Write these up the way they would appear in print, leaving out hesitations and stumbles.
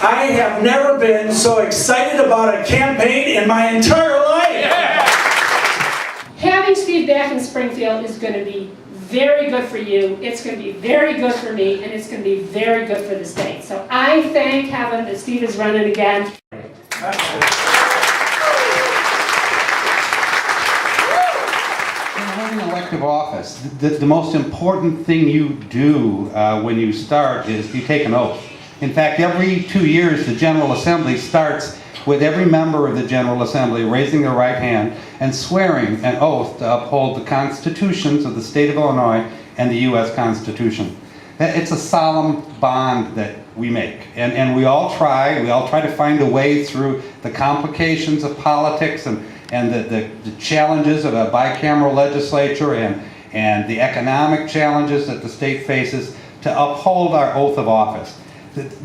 I have never been so excited about a campaign in my entire life. Yeah. Having Steve back in Springfield is going to be very good for you, it's going to be very good for me, and it's going to be very good for the state. So I thank heaven that Steve is running again. In elective office, the most important thing you do when you start is you take an oath. In fact, every 2 years the General Assembly starts with every member of the General Assembly raising their right hand and swearing an oath to uphold the constitutions of the state of Illinois and the U.S. Constitution. It's a solemn bond that we make, and we all try to find a way through the complications of politics and the challenges of a bicameral legislature and the economic challenges that the state faces to uphold our oath of office.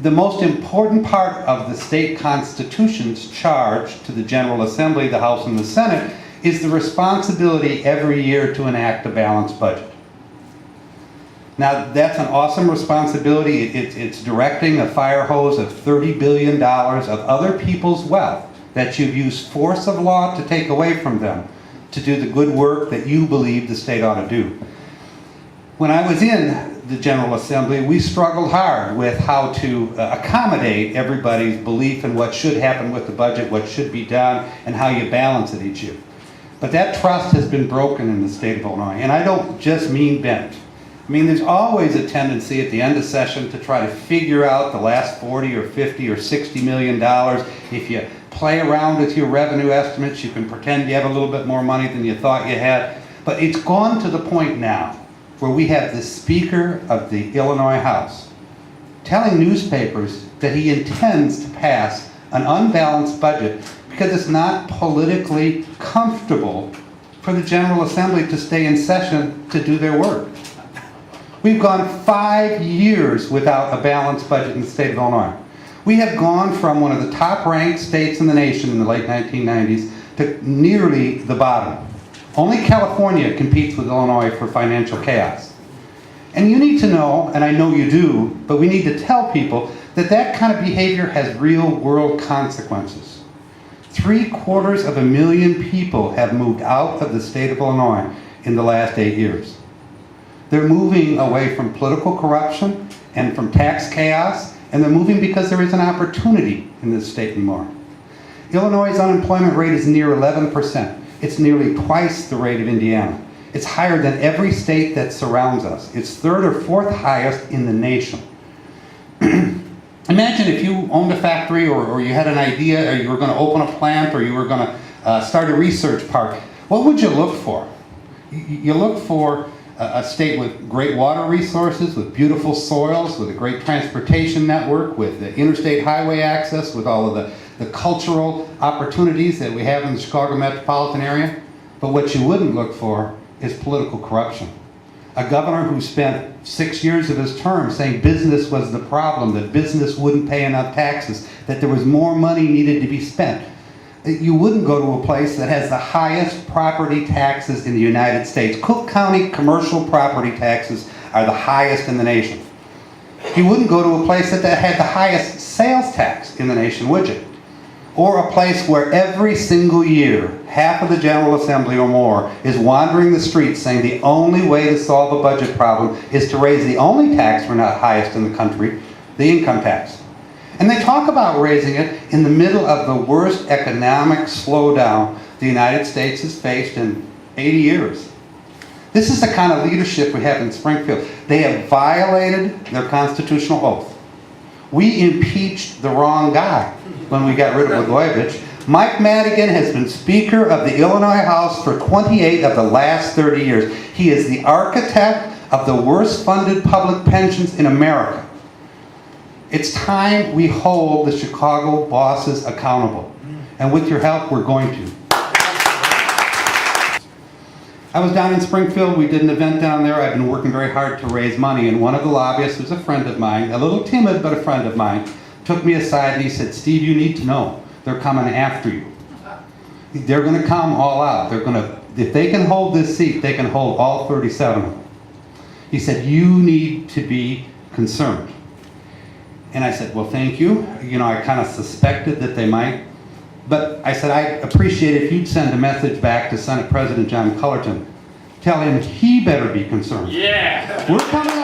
The most important part of the state constitution's charge to the General Assembly, the House and the Senate, is the responsibility every year to enact a balanced budget. Now, that's an awesome responsibility. It's directing a fire hose of $30 billion of other people's wealth that you've used force of law to take away from them to do the good work that you believe the state ought to do. When I was in the General Assembly, we struggled hard with how to accommodate everybody's belief in what should happen with the budget, what should be done, and how you balance it each year. But that trust has been broken in the state of Illinois, and I don't just mean bent. I mean, there's always a tendency at the end of session to try to figure out the last 40 or 50 or $60 million. If you play around with your revenue estimates, you can pretend you have a little bit more money than you thought you had. But it's gone to the point now where we have the Speaker of the Illinois House telling newspapers that he intends to pass an unbalanced budget because it's not politically comfortable for the General Assembly to stay in session to do their work. We've gone 5 years without a balanced budget in the state of Illinois. We have gone from one of the top-ranked states in the nation in the late 1990s to nearly the bottom. Only California competes with Illinois for financial chaos. And you need to know, and I know you do, but we need to tell people that that kind of behavior has real-world consequences. 750,000 people have moved out of the state of Illinois in the last 8 years. They're moving away from political corruption and from tax chaos, and they're moving because there isn't opportunity in this state anymore. Illinois' unemployment rate is near 11%. It's nearly twice the rate of Indiana. It's higher than every state that surrounds us. It's third or fourth highest in the nation. Imagine if you owned a factory or you had an idea or you were going to open a plant or you were going to start a research park. What would you look for? You look for a state with great water resources, with beautiful soils, with a great transportation network, with the interstate highway access, with all of the cultural opportunities that we have in the Chicago metropolitan area. But what you wouldn't look for is political corruption. A governor who spent 6 years of his term saying business was the problem, that business wouldn't pay enough taxes, that there was more money needed to be spent. You wouldn't go to a place that has the highest property taxes in the United States. Cook County commercial property taxes are the highest in the nation. You wouldn't go to a place that had the highest sales tax in the nation, would you? Or a place where every single year, half of the General Assembly or more is wandering the streets saying the only way to solve a budget problem is to raise the only tax we're not highest in the country, the income tax. And they talk about raising it in the middle of the worst economic slowdown the United States has faced in 80 years. This is the kind of leadership we have in Springfield. They have violated their constitutional oath. We impeached the wrong guy when we got rid of Blagojevich. Mike Madigan has been Speaker of the Illinois House for 28 of the last 30 years. He is the architect of the worst funded public pensions in America. It's time we hold the Chicago bosses accountable. And with your help, we're going to. I was down in Springfield. We did an event down there. I've been working very hard to raise money. And one of the lobbyists, who's a friend of mine, a little timid, but a friend of mine, took me aside and he said, "Steve, you need to know. They're coming after you. They're going to come all out. They're going to, if they can hold this seat, they can hold all 37 of them." He said, you need to be concerned. And I said, well, thank you. You know, I kind of suspected that they might. But I said, I appreciate if you'd send a message back to Senate President John Cullerton. Tell him he better be concerned. Yeah. We're coming